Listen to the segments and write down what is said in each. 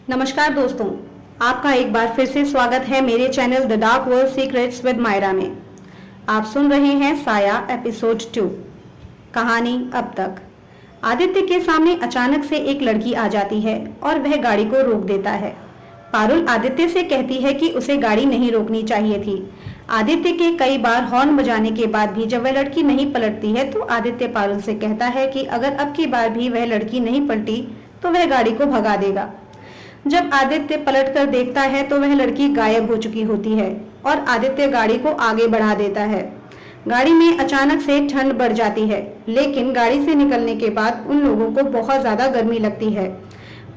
नमस्कार दोस्तों, आपका एक बार फिर से स्वागत है मेरे channel the dark world secrets with Myra में। आप सुन रहे हैं साया एपिसोड 2। कहानी अब तक। आदित्य के सामने अचानक से एक लड़की आ जाती है और वह गाड़ी को रोक देता है। पारुल आदित्य से कहती है कि उसे गाड़ी नहीं रोकनी चाहिए थी। आदित्य के कई बार हॉर्न बजाने के बाद भी जब वह लड़की नहीं पलटती है तो आदित्य पारुल से कहता है कि अगर अब की बार भी वह लड़की नहीं पलटी तो वह गाड़ी को भगा देगा। जब आदित्य पलटकर देखता है तो वह लड़की गायब हो चुकी होती है और आदित्य गाड़ी को आगे बढ़ा देता है। गाड़ी में अचानक से ठंड बढ़ जाती है, लेकिन गाड़ी से निकलने के बाद उन लोगों को बहुत ज्यादा गर्मी लगती है,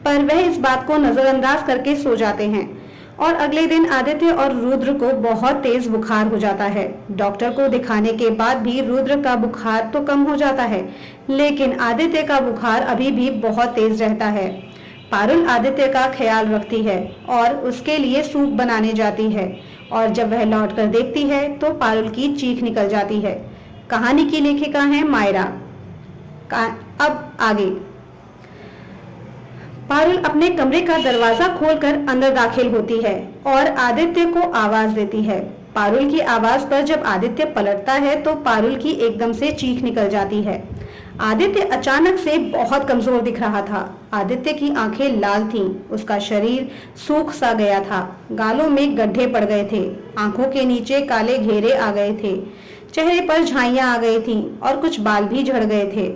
पर वह इस बात को नजरअंदाज करके सो जाते हैं। और अगले दिन आदित्य और रुद्र को बहुत तेज बुखार हो जाता है। डॉक्टर को दिखाने के बाद भी रुद्र का बुखार तो कम हो जाता है, लेकिन आदित्य का बुखार अभी भी बहुत तेज रहता है। पारुल आदित्य का ख्याल रखती है और उसके लिए सूप बनाने जाती है, और जब वह लौटकर देखती है तो पारुल की चीख निकल जाती है। कहानी की लेखिका है मायरा। अब आगे। पारुल अपने कमरे का दरवाजा खोलकर अंदर दाखिल होती है और आदित्य को आवाज देती है। पारुल की आवाज पर जब आदित्य पलटता है तो पारुल की एकदम से चीख निकल जाती है। आदित्य अचानक से बहुत कमजोर दिख रहा था। आदित्य की आंखें लाल थीं, उसका शरीर सूख सा गया था, गालों में गड्ढे पड़ गए थे, आंखों के नीचे काले घेरे आ गए थे, चेहरे पर झाइयां आ गई थीं और कुछ बाल भी झड़ गए थे।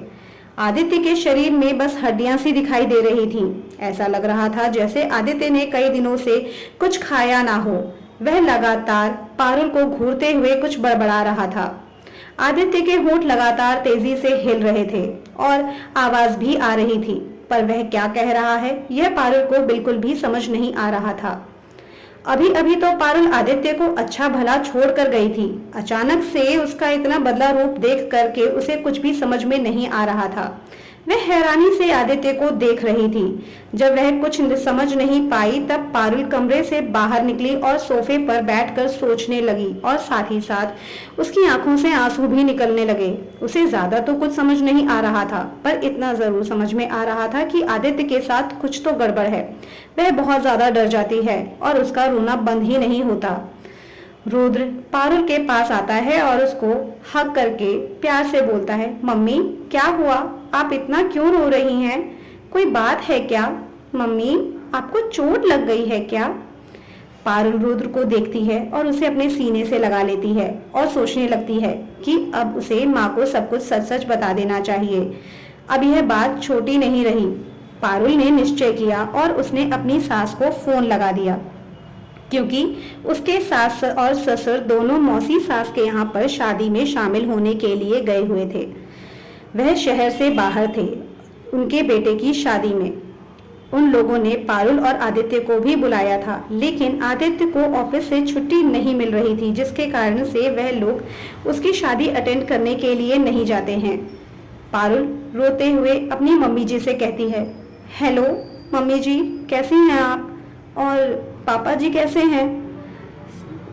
आदित्य के शरीर में बस हड्डियां सी दिखाई दे रही थीं। ऐसा लग रहा था जैसे आदित्य ने कई दिनों से कुछ खाया ना हो। वह लगातार पारुल को घूरते हुए कुछ बड़बड़ा रहा था। आदित्य के होंठ लगातार तेजी से हिल रहे थे और आवाज भी आ रही थी, पर वह क्या कह रहा है यह पारुल को बिल्कुल भी समझ नहीं आ रहा था। अभी अभी तो पारुल आदित्य को अच्छा भला छोड़ कर गई थी। अचानक से उसका इतना बदला रूप देख करके उसे कुछ भी समझ में नहीं आ रहा था। वह हैरानी से आदित्य को देख रही थी। जब वह कुछ समझ नहीं पाई तब पारुल कमरे से बाहर निकली और सोफे पर बैठकर सोचने लगी, और साथ ही साथ उसकी आंखों से आंसू भी निकलने लगे। उसे ज्यादा तो कुछ समझ नहीं आ रहा था, पर इतना जरूर समझ में आ रहा था कि आदित्य के साथ कुछ तो गड़बड़ है। वह बहुत ज्यादा डर जाती है और उसका रोना बंद ही नहीं होता। रुद्र पारुल के पास आता है और उसको हग करके प्यार से बोलता है, मम्मी क्या हुआ, आप इतना क्यों रो रही हैं? कोई बात है क्या? मम्मी आपको चोट लग गई है क्या? पारुल रुद्र को देखती है और उसे अपने सीने से लगा लेती है और सोचने लगती है कि अब उसे माँ को सब कुछ सच सच बता देना चाहिए। अब यह बात छोटी नहीं रही। पारुल ने निश्चय किया और उसने अपनी सास को फोन लगा दिया, क्योंकि उसके सास और ससुर दोनों मौसी सास के यहाँ पर शादी में शामिल होने के लिए गए हुए थे। वह शहर से बाहर थे उनके बेटे की शादी में। उन लोगों ने पारुल और आदित्य को भी बुलाया था, लेकिन आदित्य को ऑफिस से छुट्टी नहीं मिल रही थी, जिसके कारण से वह लोग उसकी शादी अटेंड करने के लिए नहीं जाते हैं। पारुल रोते हुए अपनी मम्मी जी से कहती है, हेलो मम्मी जी, कैसी हैं आप? और पापा जी कैसे हैं?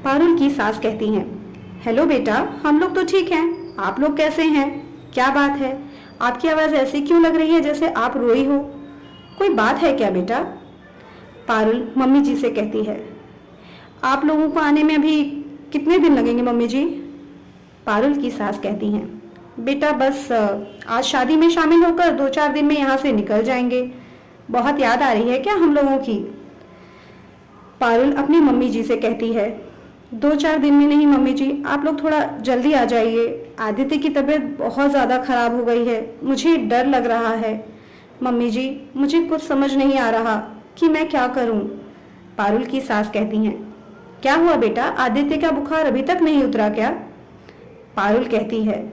पारुल की सास कहती हैं, हेलो बेटा, हम लोग तो ठीक हैं, आप लोग कैसे हैं? क्या बात है, आपकी आवाज ऐसी क्यों लग रही है जैसे आप रोई हो? कोई बात है क्या बेटा? पारुल मम्मी जी से कहती है, आप लोगों को आने में अभी कितने दिन लगेंगे मम्मी जी? पारुल की सास कहती हैं, बेटा बस आज शादी में शामिल होकर 2-4 दिन में यहाँ से निकल जाएंगे। बहुत याद आ रही है क्या हम लोगों की? पारुल अपनी मम्मी जी से कहती है, 2-4 दिन में नहीं मम्मी जी, आप लोग थोड़ा जल्दी आ जाइए। आदित्य की तबीयत बहुत ज़्यादा खराब हो गई है, मुझे डर लग रहा है। मम्मी जी मुझे कुछ समझ नहीं आ रहा कि मैं क्या करूं। पारुल की सास कहती हैं, क्या हुआ बेटा, आदित्य का बुखार अभी तक नहीं उतरा क्या? पारुल कहती है,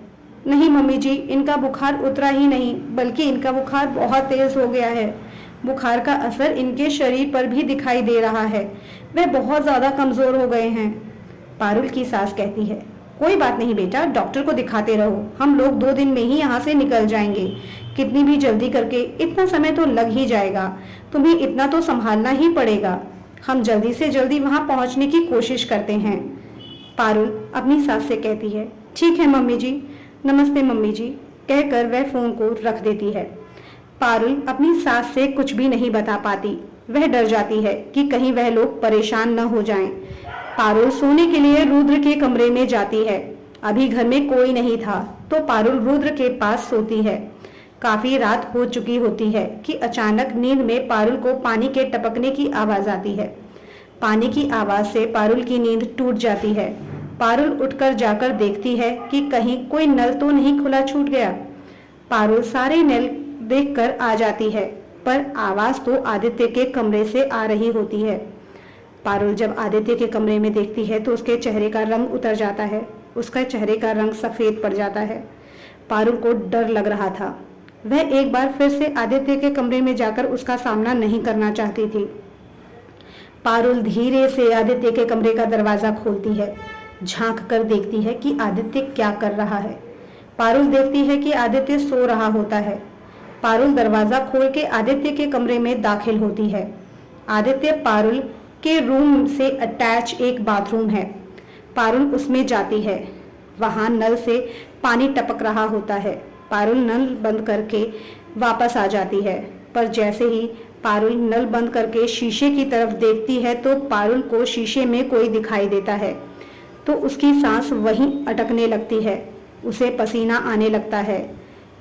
नहीं मम्मी जी, इनका बुखार उतरा ही नहीं, बल्कि इनका बुखार बहुत तेज हो गया है। बुखार का असर इनके शरीर पर भी दिखाई दे रहा है, वे बहुत ज्यादा कमजोर हो गए हैं। पारुल की सास कहती है, कोई बात नहीं बेटा, डॉक्टर को दिखाते रहो, हम लोग 2 दिन में ही यहाँ से निकल जाएंगे। कितनी भी जल्दी करके, इतना समय तो लग ही जाएगा, तुम्हें इतना तो संभालना ही पड़ेगा। हम जल्दी से जल्दी वहां पहुंचने की कोशिश करते हैं। पारुल अपनी सास से कहती है, ठीक है मम्मी जी, नमस्ते मम्मी जी, कहकर वह फोन को रख देती है। पारुल अपनी सास से कुछ भी नहीं बता पाती वह डर जाती है कि कहीं वह लोग परेशान न हो जाएं। पारुल सोने के लिए रुद्र के कमरे में जाती है। अभी घर में कोई नहीं था तो पारुल रुद्र के पास सोती है। काफी रात हो चुकी होती है कि अचानक नींद में पारुल को पानी के टपकने की आवाज आती है। पानी की आवाज से पारुल की नींद टूट जाती है। पारुल उठकर जाकर देखती है कि कहीं कोई नल तो नहीं खुला छूट गया। पारुल सारे नल देखकर आ जाती है, पर आवाज तो आदित्य के कमरे से आ रही होती है। पारुल जब आदित्य के कमरे में देखती है तो उसके चेहरे का रंग उतर जाता है। उसका चेहरे का रंग सफेद पड़ जाता है। पारुल को डर लग रहा था। वह एक बार फिर से आदित्य के कमरे में जाकर उसका सामना नहीं करना चाहती थी। पारुल धीरे से आदित्य के कमरे का दरवाजा खोलती है। झांक कर देखती है कि आदित्य क्या कर रहा है। पारुल देखती है कि आदित्य सो रहा होता है। पारुल दरवाजा खोल के आदित्य के कमरे में दाखिल होती है। आदित्य पारुल के रूम से अटैच एक बाथरूम है। पारुल उसमें जाती है। वहां नल से पानी टपक रहा होता है। पारुल नल बंद करके वापस आ जाती है, पर जैसे ही पारुल नल बंद करके शीशे की तरफ देखती है तो पारुल को शीशे में कोई दिखाई देता है। तो उसकी सांस वहीं अटकने लगती है। उसे पसीना आने लगता है।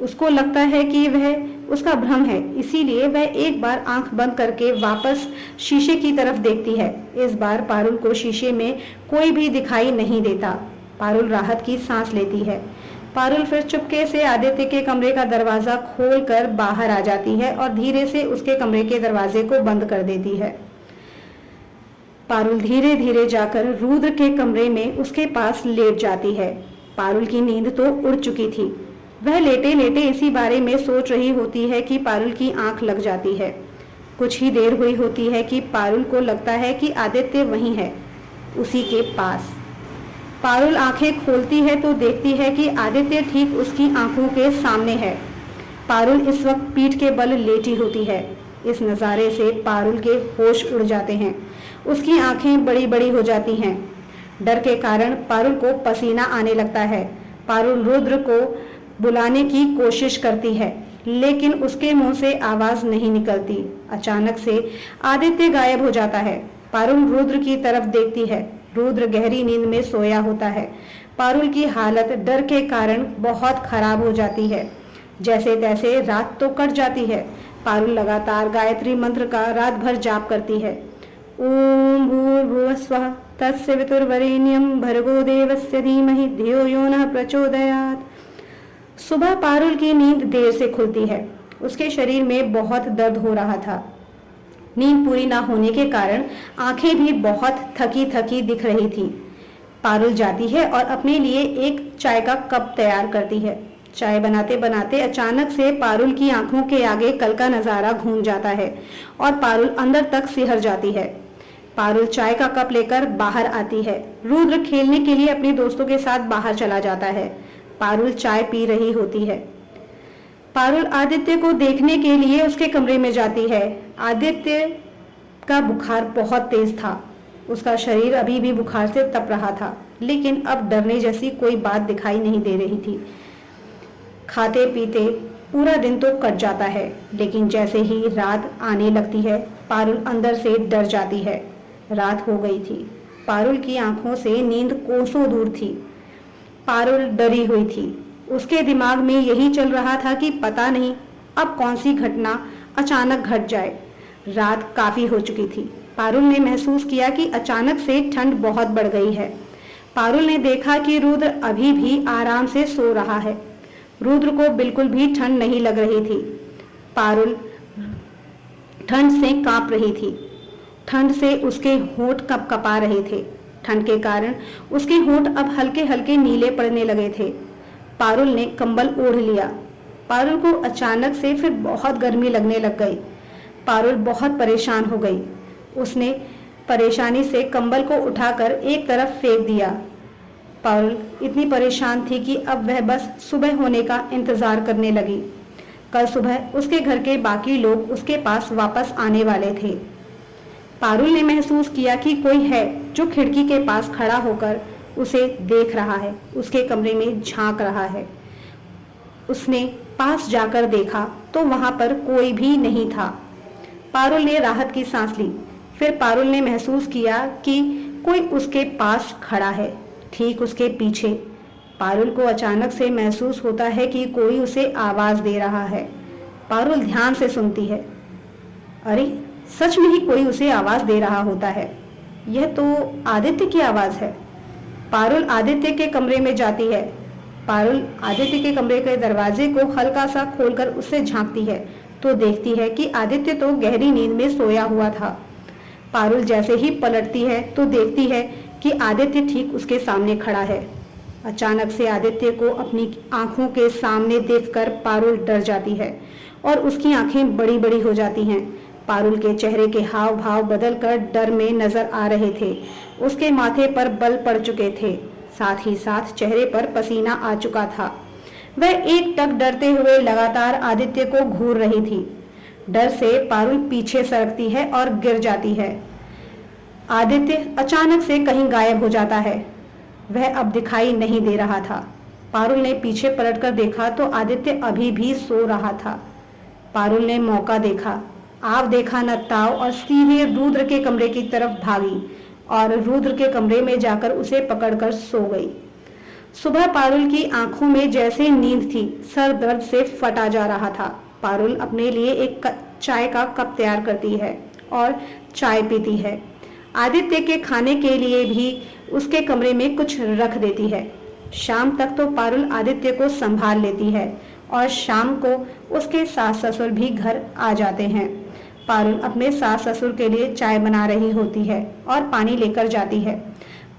उसको लगता है कि वह उसका भ्रम है, इसीलिए वह एक बार आंख बंद करके वापस शीशे की तरफ देखती है। इस बार पारुल को शीशे में कोई भी दिखाई नहीं देता। पारुल राहत की सांस लेती है। पारुल फिर चुपके से आदित्य के कमरे का दरवाजा खोलकर बाहर आ जाती है और धीरे से उसके कमरे के दरवाजे को बंद कर देती है। पारुल धीरे धीरे जाकर रुद्र के कमरे में उसके पास लेट जाती है। पारुल की नींद तो उड़ चुकी थी। वह लेटे लेटे इसी बारे में सोच रही होती है कि पारुल की आंख लग जाती है। कुछ ही देर हुई होती है कि पारुल को लगता है कि आदित्य वहीं है, उसी के पास। पारुल आंखें खोलती है तो देखती है कि आदित्य ठीक उसकी आंखों के सामने है। पारुल इस वक्त पीठ के बल लेटी होती है। इस नज़ारे से पारुल के होश उड़ जाते हैं। उसकी आंखें बड़ी बड़ी हो जाती हैं। डर के कारण पारुल को पसीना आने लगता है। पारुल रुद्र को बुलाने की कोशिश करती है, लेकिन उसके मुंह से आवाज नहीं निकलती। अचानक से आदित्य गायब हो जाता है। पारुल रुद्र की तरफ देखती है। रुद्र गहरी नींद में सोया होता है। पारुल की हालत डर के कारण बहुत खराब हो जाती है। जैसे तैसे रात तो कट जाती है। पारुल लगातार गायत्री मंत्र का रात भर जाप करती है। ओम भूर्भुवः स्वः तत्सवितुर्वरेण्यं भर्गो देवस्य धीमहि धियो यो नः प्रचोदयात्। सुबह पारुल की नींद देर से खुलती है। उसके शरीर में बहुत दर्द हो रहा था। नींद पूरी ना होने के कारण आंखें भी बहुत थकी थकी दिख रही थी। पारुल जाती है और अपने लिए एक चाय का कप तैयार करती है। चाय बनाते बनाते अचानक से पारुल की आंखों के आगे कल का नजारा घूम जाता है और पारुल अंदर तक सिहर जाती है। पारुल चाय का कप लेकर बाहर आती है। रुद्र खेलने के लिए अपने दोस्तों के साथ बाहर चला जाता है। पारुल चाय पी रही होती है। पारुल आदित्य को देखने के लिए उसके कमरे में जाती है। आदित्य का बुखार बहुत तेज था। उसका शरीर अभी भी बुखार से तप रहा था, लेकिन अब डरने जैसी कोई बात दिखाई नहीं दे रही थी। खाते पीते पूरा दिन तो कट जाता है, लेकिन जैसे ही रात आने लगती है पारुल अंदर से डर जाती है। रात हो गई थी। पारुल की आंखों से नींद कोसों दूर थी। पारुल डरी हुई थी। उसके दिमाग में यही चल रहा था कि पता नहीं अब कौन सी घटना अचानक घट जाए। रात काफी हो चुकी थी। पारुल ने महसूस किया कि अचानक से ठंड बहुत बढ़ गई है। पारुल ने देखा कि रुद्र अभी भी आराम से सो रहा है। रुद्र को बिल्कुल भी ठंड नहीं लग रही थी। पारुल ठंड से कांप रही थी। ठंड से उसके होंठ कपकपा रहे थे। ठंड के कारण उसके होंठ अब हल्के हल्के नीले पड़ने लगे थे। पारुल ने कंबल ओढ़ लिया। पारुल को अचानक से फिर बहुत गर्मी लगने लग गई। पारुल बहुत परेशान हो गई। उसने परेशानी से कंबल को उठाकर एक तरफ फेंक दिया। पारुल इतनी परेशान थी कि अब वह बस सुबह होने का इंतजार करने लगी। कल सुबह उसके घर के बाकी लोग उसके पास वापस आने वाले थे। पारुल ने महसूस किया कि कोई है जो खिड़की के पास खड़ा होकर उसे देख रहा है, उसके कमरे में झांक रहा है। उसने पास जाकर देखा तो वहां पर कोई भी नहीं था। पारुल ने राहत की सांस ली। फिर पारुल ने महसूस किया कि कोई उसके पास खड़ा है, ठीक उसके पीछे। पारुल को अचानक से महसूस होता है कि कोई उसे आवाज दे रहा है। पारुल ध्यान से सुनती है। अरे, सच में ही कोई उसे आवाज दे रहा होता है। यह तो आदित्य की आवाज है। पारुल आदित्य के कमरे में जाती है। पारुल आदित्य के कमरे के दरवाजे को हल्का सा खोलकर उससे झांकती है तो देखती है कि आदित्य तो गहरी नींद में सोया हुआ था। पारुल जैसे ही पलटती है तो देखती है कि आदित्य ठीक उसके सामने खड़ा है। अचानक से आदित्य को अपनी आंखों के सामने देखकर पारुल डर जाती है और उसकी आंखें बड़ी बड़ी हो जाती हैं। पारुल के चेहरे के हाव भाव बदलकर डर में नजर आ रहे थे। उसके माथे पर बल पड़ चुके थे, साथ ही साथ चेहरे पर पसीना आ चुका था। वह एक टक डरते हुए लगातार आदित्य को घूर रही थी। डर से पारुल पीछे सरकती है और गिर जाती है। आदित्य अचानक से कहीं गायब हो जाता है। वह अब दिखाई नहीं दे रहा था। पारुल ने पीछे पलटकर देखा तो आदित्य अभी भी सो रहा था। पारुल ने मौका देखा, आव देखा न ताव, और सीधे रुद्र के कमरे की तरफ भागी और रुद्र के कमरे में जाकर उसे पकड़कर सो गई। सुबह पारुल की आंखों में जैसे नींद थी, सर दर्द से फटा जा रहा था। पारुल अपने लिए एक चाय का कप तैयार करती है और चाय पीती है। आदित्य के खाने के लिए भी उसके कमरे में कुछ रख देती है। शाम तक तो पारुल आदित्य को संभाल लेती है और शाम को उसके सास ससुर भी घर आ जाते हैं। पारुल अपने सास ससुर के लिए चाय बना रही होती है और पानी लेकर जाती है।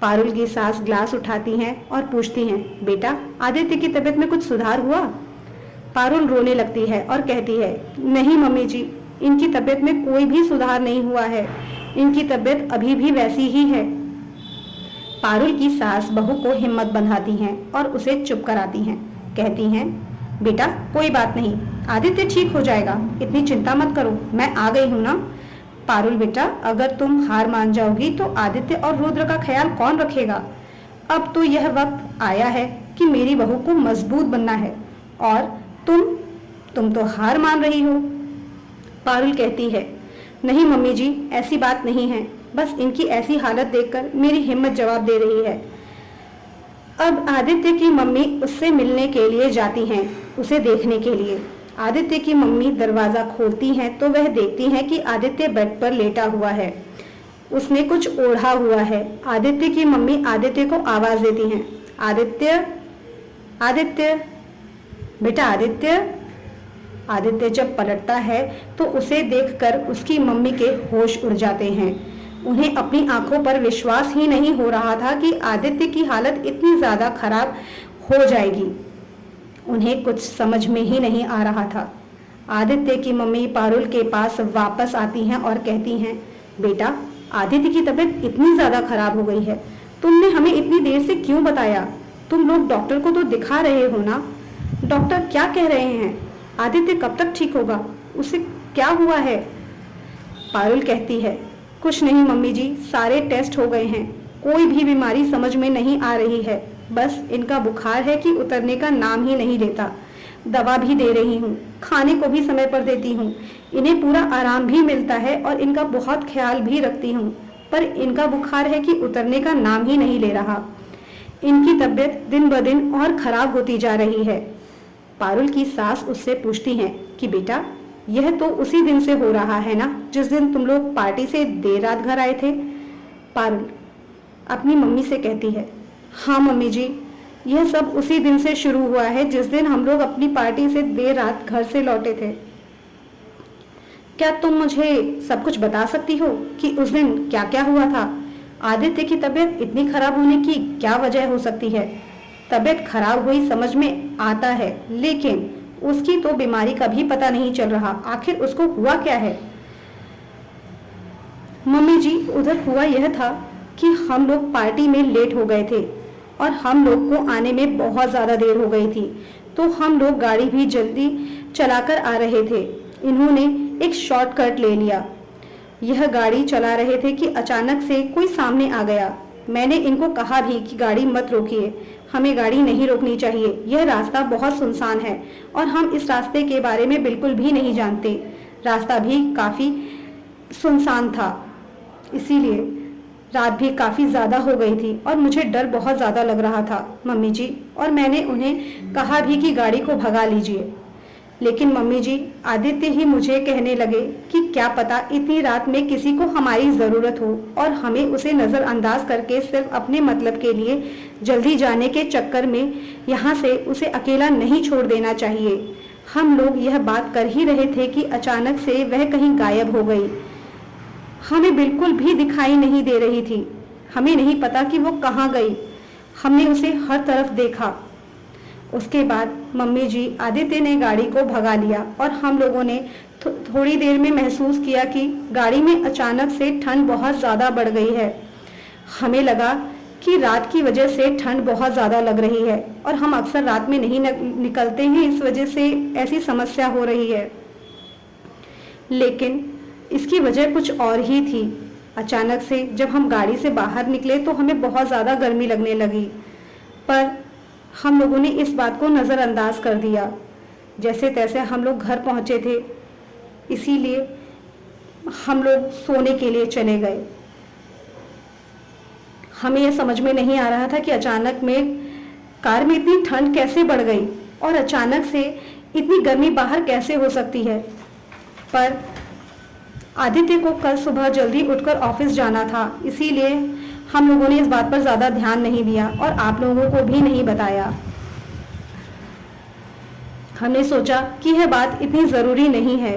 पारुल की सास ग्लास उठाती हैं और पूछती हैं, बेटा, आदित्य की तबीयत में कुछ सुधार हुआ? पारुल रोने लगती है और कहती है, नहीं मम्मी जी, इनकी तबीयत में कोई भी सुधार नहीं हुआ है। इनकी तबीयत अभी भी वैसी ही है। पारुल की सास बहू को हिम्मत बंधाती हैं और उसे चुप कराती हैं। कहती हैं, बेटा, कोई बात नहीं, आदित्य ठीक हो जाएगा, इतनी चिंता मत करो, मैं आ गई हूँ ना। पारुल बेटा, अगर तुम हार मान जाओगी तो आदित्य और रुद्र का ख्याल कौन रखेगा? अब तो यह वक्त आया है कि मेरी बहू को मजबूत बनना है और तुम तो हार मान रही हो। पारुल कहती है, नहीं मम्मी जी, ऐसी बात नहीं है, बस इनकी ऐसी हालत देखकर मेरी हिम्मत जवाब दे रही है। अब आदित्य की मम्मी उससे मिलने के लिए जाती हैं, उसे देखने के लिए। आदित्य की मम्मी दरवाजा खोलती हैं तो वह देखती हैं कि आदित्य बेड पर लेटा हुआ है, उसने कुछ ओढ़ा हुआ है। आदित्य की मम्मी आदित्य को आवाज देती हैं, आदित्य, आदित्य, बेटा आदित्य। आदित्य जब पलटता है तो उसे देखकर उसकी मम्मी के होश उड़ जाते हैं। उन्हें अपनी आंखों पर विश्वास ही नहीं हो रहा था कि आदित्य की हालत इतनी ज्यादा खराब हो जाएगी। उन्हें कुछ समझ में ही नहीं आ रहा था। आदित्य की मम्मी पारुल के पास वापस आती हैं और कहती हैं, बेटा, आदित्य की तबीयत इतनी ज्यादा खराब हो गई है, तुमने हमें इतनी देर से क्यों बताया? तुम लोग डॉक्टर को तो दिखा रहे हो ना? डॉक्टर क्या कह रहे हैं? आदित्य कब तक ठीक होगा? उसे क्या हुआ है? पारुल कहती है, कुछ नहीं मम्मी जी, सारे टेस्ट हो गए हैं, कोई भी बीमारी समझ में नहीं आ रही है। बस इनका बुखार है कि उतरने का नाम ही नहीं लेता। दवा भी दे रही हूँ, खाने को भी समय पर देती हूँ, इन्हें पूरा आराम भी मिलता है और इनका बहुत ख्याल भी रखती हूँ, पर इनका बुखार है कि उतरने का नाम ही नहीं ले रहा। इनकी तबीयत दिन ब दिन और खराब होती जा रही है। पारुल की सास उससे पूछती हैं कि बेटा, यह तो उसी दिन से हो रहा है ना जिस दिन तुम लोग पार्टी से देर रात घर आए थे? पारुल अपनी मम्मी से कहती है, हाँ मम्मी जी, यह सब उसी दिन से शुरू हुआ है जिस दिन हम लोग अपनी पार्टी से देर रात घर से लौटे थे। क्या तुम मुझे सब कुछ बता सकती हो कि उस दिन क्या क्या हुआ था? आदित्य की तबीयत इतनी खराब होने की क्या वजह हो सकती है? तबीयत खराब हुई समझ में आता है, लेकिन उसकी तो बीमारी का भी पता नहीं चल रहा। आखिर उसको हुआ क्या है? मम्मी जी, उधर हुआ यह था कि हम लोग पार्टी में लेट हो गए थे और हम लोग को आने में बहुत ज़्यादा देर हो गई थी, तो हम लोग गाड़ी भी जल्दी चलाकर आ रहे थे। इन्होंने एक शॉर्टकट ले लिया। यह गाड़ी चला रहे थे कि अचानक से कोई सामने आ गया। मैंने इनको कहा भी कि गाड़ी मत रोकिए, हमें गाड़ी नहीं रोकनी चाहिए, यह रास्ता बहुत सुनसान है और हम इस रास्ते के बारे में बिल्कुल भी नहीं जानते। रास्ता भी काफ़ी सुनसान था, इसीलिए रात भी काफ़ी ज़्यादा हो गई थी और मुझे डर बहुत ज़्यादा लग रहा था मम्मी जी। और मैंने उन्हें कहा भी कि गाड़ी को भगा लीजिए, लेकिन मम्मी जी आदित्य ही मुझे कहने लगे कि क्या पता इतनी रात में किसी को हमारी ज़रूरत हो और हमें उसे नज़रअंदाज करके सिर्फ अपने मतलब के लिए जल्दी जाने के चक्कर में यहाँ से उसे अकेला नहीं छोड़ देना चाहिए। हम लोग यह बात कर ही रहे थे कि अचानक से वह कहीं गायब हो गई। हमें बिल्कुल भी दिखाई नहीं दे रही थी। हमें नहीं पता कि वो कहाँ गई। हमने उसे हर तरफ देखा। उसके बाद मम्मी जी आदित्य ने गाड़ी को भगा लिया और हम लोगों ने थोड़ी देर में महसूस किया कि गाड़ी में अचानक से ठंड बहुत ज़्यादा बढ़ गई है। हमें लगा कि रात की वजह से ठंड बहुत ज़्यादा लग रही है और हम अक्सर रात में नहीं निकलते हैं, इस वजह से ऐसी समस्या हो रही है। लेकिन इसकी वजह कुछ और ही थी। अचानक से जब हम गाड़ी से बाहर निकले तो हमें बहुत ज़्यादा गर्मी लगने लगी, पर हम लोगों ने इस बात को नज़रअंदाज कर दिया। जैसे तैसे हम लोग घर पहुंचे थे, इसीलिए हम लोग सोने के लिए चले गए। हमें यह समझ में नहीं आ रहा था कि अचानक में कार में इतनी ठंड कैसे बढ़ गई और अचानक से इतनी गर्मी बाहर कैसे हो सकती है। पर आदित्य को कल सुबह जल्दी उठकर ऑफिस जाना था, इसीलिए हम लोगों ने इस बात पर ज़्यादा ध्यान नहीं दिया और आप लोगों को भी नहीं बताया। हमने सोचा कि यह बात इतनी ज़रूरी नहीं है।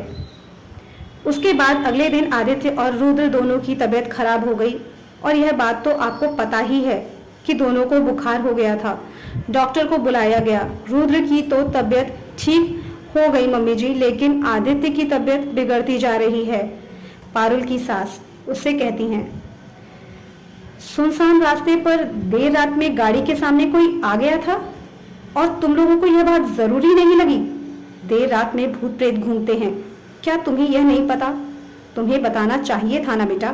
उसके बाद अगले दिन आदित्य और रुद्र दोनों की तबीयत खराब हो गई और यह बात तो आपको पता ही है कि दोनों को बुखार हो गया था। डॉक्टर को बुलाया गया। रुद्र की तो तबीयत ठीक हो गई मम्मी जी, लेकिन आदित्य की तबीयत बिगड़ती जा रही है। पारुल की सास उससे कहती हैं, सुनसान रास्ते पर देर रात में गाड़ी के सामने कोई आ गया था और तुम लोगों को यह बात जरूरी नहीं लगी? देर रात में भूत प्रेत घूमते हैं, क्या तुम्हें यह नहीं पता? तुम्हें बताना चाहिए था ना बेटा,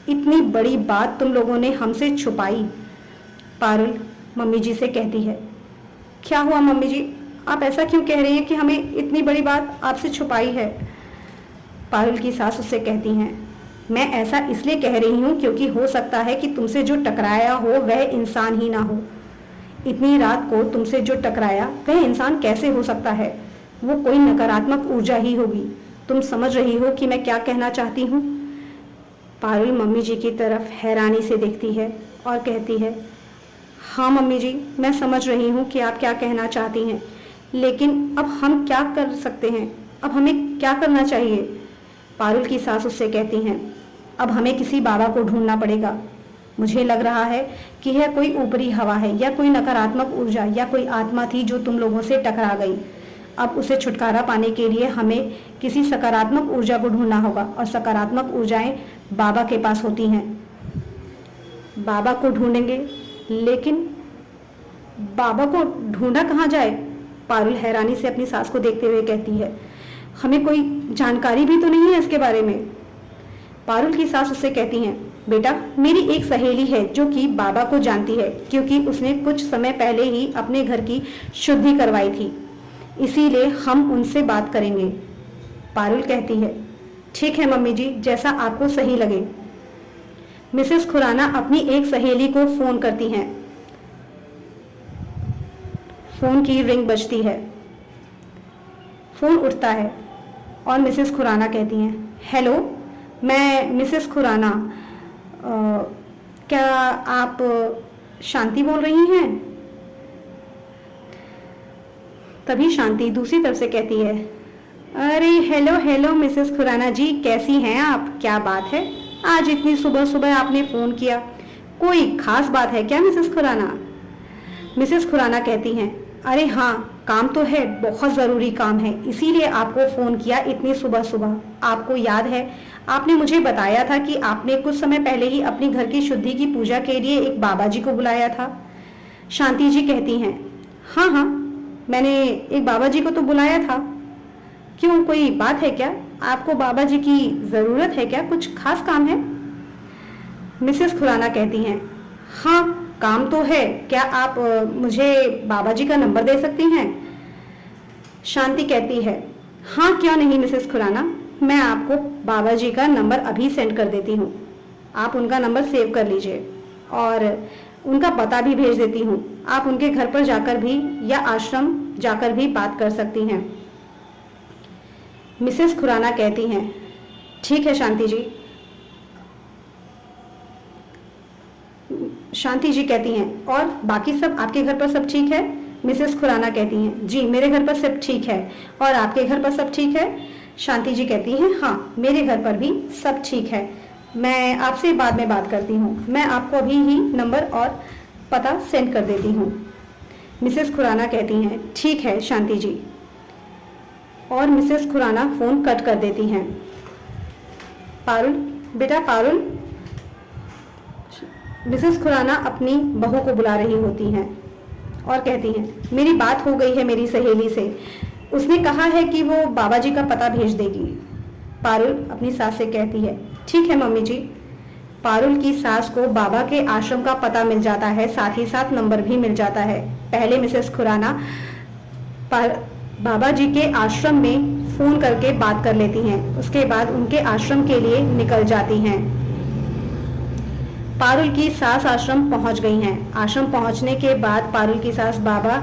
इतनी बड़ी बात तुम लोगों ने हमसे छुपाई। पारुल मम्मी जी से कहती है, क्या हुआ मम्मी जी, आप ऐसा क्यों कह रही हैं कि हमें इतनी बड़ी बात आपसे छुपाई है? पारुल की सास उससे कहती हैं, मैं ऐसा इसलिए कह रही हूँ क्योंकि हो सकता है कि तुमसे जो टकराया हो वह इंसान ही ना हो। इतनी रात को तुमसे जो टकराया वह इंसान कैसे हो सकता है? वो कोई नकारात्मक ऊर्जा ही होगी। तुम समझ रही हो कि मैं क्या कहना चाहती हूँ? पारुल मम्मी जी की तरफ हैरानी से देखती है और कहती है, हाँ मम्मी जी, मैं समझ रही हूँ कि आप क्या कहना चाहती हैं, लेकिन अब हम क्या कर सकते हैं? अब हमें क्या करना चाहिए? पारुल की सास उससे कहती हैं, अब हमें किसी बाबा को ढूंढना पड़ेगा। मुझे लग रहा है कि यह कोई ऊपरी हवा है या कोई नकारात्मक ऊर्जा या कोई आत्मा थी जो तुम लोगों से टकरा गई। अब उसे छुटकारा पाने के लिए हमें किसी सकारात्मक ऊर्जा को ढूंढना होगा और सकारात्मक ऊर्जाएं बाबा के पास होती हैं। बाबा को ढूंढेंगे, लेकिन बाबा को ढूंढा कहाँ जाए? पारुल हैरानी से अपनी सास को देखते हुए कहती है, हमें कोई जानकारी भी तो नहीं है इसके बारे में। पारुल की सास उससे कहती हैं, बेटा मेरी एक सहेली है जो कि बाबा को जानती है, क्योंकि उसने कुछ समय पहले ही अपने घर की शुद्धि करवाई थी, इसीलिए हम उनसे बात करेंगे। पारुल कहती है, ठीक है मम्मी जी, जैसा आपको सही लगे। मिसेस खुराना अपनी एक सहेली को फोन करती हैं। फोन की रिंग बजती है। फोन उठता है और मिसेस खुराना कहती हैं, हेलो, मैं मिसेस खुराना, क्या आप शांति बोल रही हैं? तभी शांति दूसरी तरफ से कहती है, अरे हेलो हेलो मिसेस खुराना जी, कैसी हैं आप? क्या बात है, आज इतनी सुबह सुबह आपने फ़ोन किया, कोई खास बात है क्या मिसेस खुराना? मिसेस खुराना कहती हैं, अरे हाँ, काम तो है, बहुत ज़रूरी काम है, इसीलिए आपको फ़ोन किया इतनी सुबह सुबह। आपको याद है, आपने मुझे बताया था कि आपने कुछ समय पहले ही अपने घर की शुद्धि की पूजा के लिए एक बाबा जी को बुलाया था। शांति जी कहती हैं, हाँ हाँ, मैंने एक बाबा जी को तो बुलाया था। क्यों, कोई बात है क्या? आपको बाबा जी की ज़रूरत है क्या? कुछ खास काम है? मिसेस खुराना कहती हैं, हाँ काम तो है, क्या आप मुझे बाबा जी का नंबर दे सकती हैं? शांति कहती है, हाँ क्यों नहीं मिसेस खुराना, मैं आपको बाबा जी का नंबर अभी सेंड कर देती हूँ, आप उनका नंबर सेव कर लीजिए और उनका पता भी भेज देती हूँ। आप उनके घर पर जाकर भी या आश्रम जाकर भी बात कर सकती हैं। मिसेस खुराना कहती हैं, ठीक है शांति जी। शांति जी कहती हैं, और बाकी सब आपके घर पर सब ठीक है? मिसेस खुराना कहती हैं, जी मेरे घर पर सब ठीक है। और आपके घर पर सब ठीक है? शांति जी कहती हैं, हाँ मेरे घर पर भी सब ठीक है। मैं आपसे बाद में बात करती हूँ, मैं आपको अभी ही नंबर और पता सेंड कर देती हूँ। मिसेस खुराना कहती हैं, ठीक है शांति जी। और मिसेस खुराना फ़ोन कट कर देती हैं। पारुल, बेटा पारुल। मिसेस खुराना अपनी बहू को बुला रही होती हैं और कहती हैं, मेरी बात हो गई है मेरी सहेली से, उसने कहा है कि वो बाबा जी का पता भेज देगी। पारुल अपनी सास से कहती है, ठीक है मम्मी जी। पारुल की सास को बाबा के आश्रम का पता मिल जाता है, साथ ही साथ नंबर भी मिल जाता है। पहले मिसेस खुराना बाबा जी के आश्रम में फ़ोन करके बात कर लेती हैं, उसके बाद उनके आश्रम के लिए निकल जाती हैं। पारुल की सास आश्रम पहुंच गई हैं। आश्रम पहुंचने के बाद पारुल की सास बाबा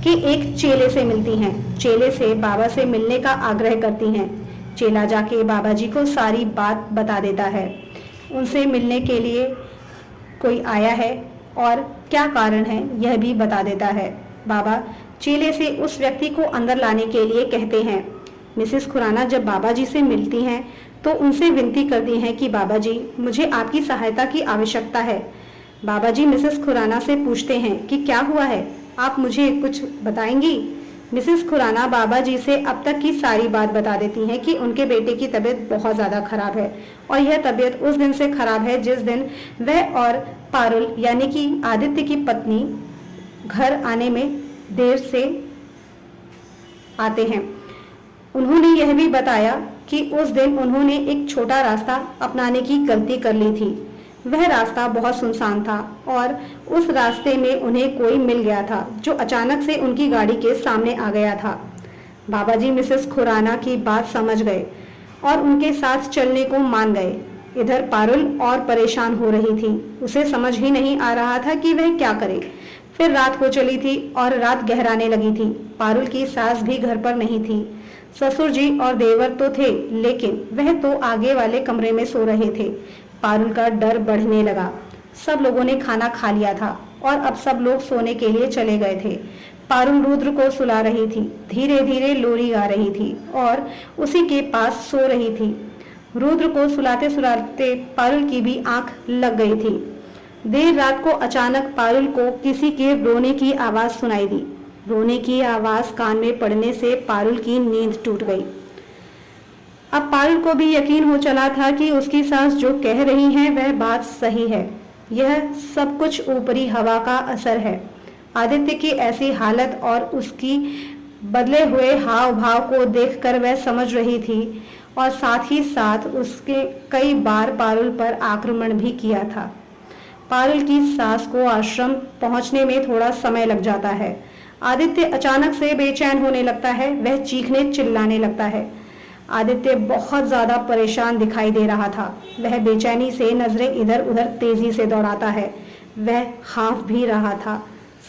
के एक चेले से मिलती हैं। चेले से बाबा से मिलने का आग्रह करती हैं। चेला जाके बाबा जी को सारी बात बता देता है, उनसे मिलने के लिए कोई आया है और क्या कारण है यह भी बता देता है। बाबा चेले से उस व्यक्ति को अंदर लाने के लिए कहते हैं। मिसेस खुराना जब बाबा जी से मिलती हैं तो उनसे विनती करती हैं कि बाबा जी मुझे आपकी सहायता की आवश्यकता है। बाबा जी मिसेस खुराना से पूछते हैं कि क्या हुआ है, आप मुझे कुछ बताएंगी? मिसेस खुराना बाबा जी से अब तक की सारी बात बता देती हैं कि उनके बेटे की तबीयत बहुत ज़्यादा खराब है और यह तबीयत उस दिन से खराब है जिस दिन वह और पारुल यानी कि आदित्य की पत्नी घर आने में देर से आते हैं। उन्होंने यह भी बताया कि उस दिन उन्होंने एक छोटा रास्ता अपनाने की गलती कर ली थी। वह रास्ता बहुत सुनसान था और उस रास्ते में उन्हें कोई मिल गया था जो अचानक से उनकी गाड़ी के सामने आ गया था। बाबा जी मिसेस खुराना की बात समझ गए और उनके साथ चलने को मान गए। इधर पारुल और परेशान हो रही थी, उसे समझ ही नहीं आ रहा था कि वह क्या करे। फिर रात हो चली थी और रात गहराने लगी थी। पारुल की सास भी घर पर नहीं थी। ससुर जी और देवर तो थे, लेकिन वह तो आगे वाले कमरे में सो रहे थे। पारुल का डर बढ़ने लगा। सब लोगों ने खाना खा लिया था और अब सब लोग सोने के लिए चले गए थे। पारुल रुद्र को सुला रही थी, धीरे धीरे लोरी गा रही थी और उसी के पास सो रही थी। रुद्र को सुलाते सुलाते पारुल की भी आंख लग गई थी। देर रात को अचानक पारुल को किसी के रोने की आवाज सुनाई दी। रोने की आवाज कान में पड़ने से पारुल की नींद टूट गई। अब पारुल को भी यकीन हो चला था कि उसकी सास जो कह रही है वह बात सही है। यह सब कुछ ऊपरी हवा का असर है। आदित्य की ऐसी हालत और उसकी बदले हुए हाव भाव को देखकर वह समझ रही थी और साथ ही साथ उसके कई बार पारुल पर आक्रमण भी किया था। पारुल की सास को आश्रम पहुंचने में थोड़ा समय लग जाता है। आदित्य अचानक से बेचैन होने लगता है, वह चीखने चिल्लाने लगता है। आदित्य बहुत ज्यादा परेशान दिखाई दे रहा था। वह बेचैनी से नजरें इधर उधर तेजी से दौड़ाता है। वह हाँफ भी रहा था,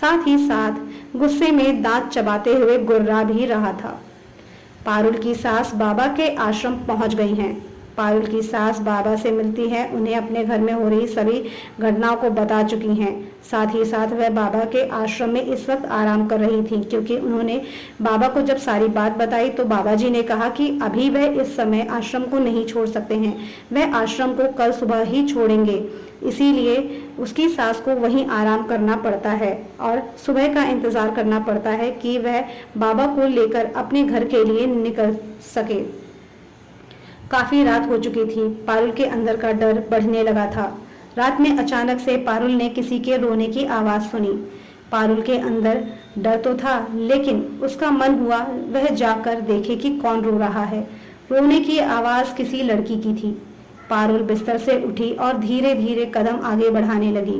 साथ ही साथ गुस्से में दांत चबाते हुए गुर्रा भी रहा था। पारुल की सास बाबा के आश्रम पहुंच गई हैं। पारुल की सास बाबा से मिलती है, उन्हें अपने घर में हो रही सभी घटनाओं को बता चुकी हैं। साथ ही साथ वह बाबा के आश्रम में इस वक्त आराम कर रही थी, क्योंकि उन्होंने बाबा को जब सारी बात बताई तो बाबा जी ने कहा कि अभी वह इस समय आश्रम को नहीं छोड़ सकते हैं, वह आश्रम को कल सुबह ही छोड़ेंगे। इसीलिए उसकी सास को वहीं आराम करना पड़ता है और सुबह का इंतजार करना पड़ता है कि वह बाबा को लेकर अपने घर के लिए निकल सके। काफी रात हो चुकी थी। पारुल के अंदर का डर बढ़ने लगा था। रात में अचानक से पारुल ने किसी के रोने की आवाज सुनी। पारुल के अंदर डर तो था, लेकिन उसका मन हुआ वह जाकर देखे कि कौन रो रहा है। रोने की आवाज किसी लड़की की थी। पारुल बिस्तर से उठी और धीरे धीरे कदम आगे बढ़ाने लगी।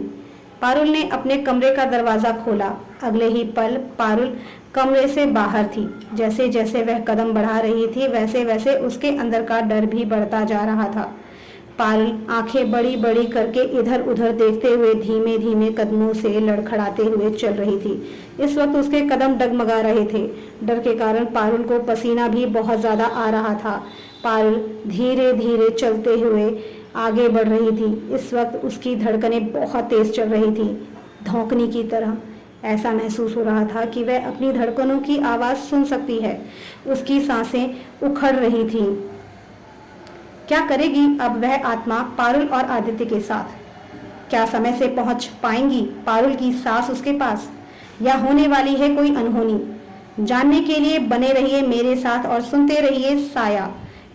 पारुल ने अपने कमरे का दरवाजा खोला। अगले ही पल पारुल कमरे से बाहर थी। जैसे जैसे वह कदम बढ़ा रही थी वैसे वैसे उसके अंदर का डर भी बढ़ता जा रहा था। पारुल आंखें बड़ी बड़ी करके इधर उधर देखते हुए धीमे धीमे कदमों से लड़खड़ाते हुए चल रही थी। इस वक्त उसके कदम डगमगा रहे थे। डर के कारण पारुल को पसीना भी बहुत ज्यादा आ रहा था। पारुल धीरे धीरे चलते हुए आगे बढ़ रही थी। इस वक्त उसकी धड़कनें बहुत तेज चल रही थी, धौंकनी की तरह। ऐसा महसूस हो रहा था कि वह अपनी धड़कनों की आवाज सुन सकती है। उसकी सांसें उखड़ रही थीं। क्या करेगी अब वह आत्मा पारुल और आदित्य के साथ? क्या समय से पहुंच पाएंगी पारुल की सास उसके पास, या होने वाली है कोई अनहोनी? जानने के लिए बने रहिए मेरे साथ और सुनते रहिए साया,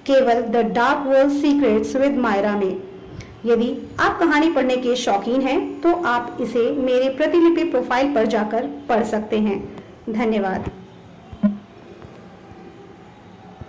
केवल the dark world secrets with Myra में। यदि आप कहानी पढ़ने के शौकीन हैं तो आप इसे मेरे प्रतिलिपि प्रोफाइल पर जाकर पढ़ सकते हैं। धन्यवाद।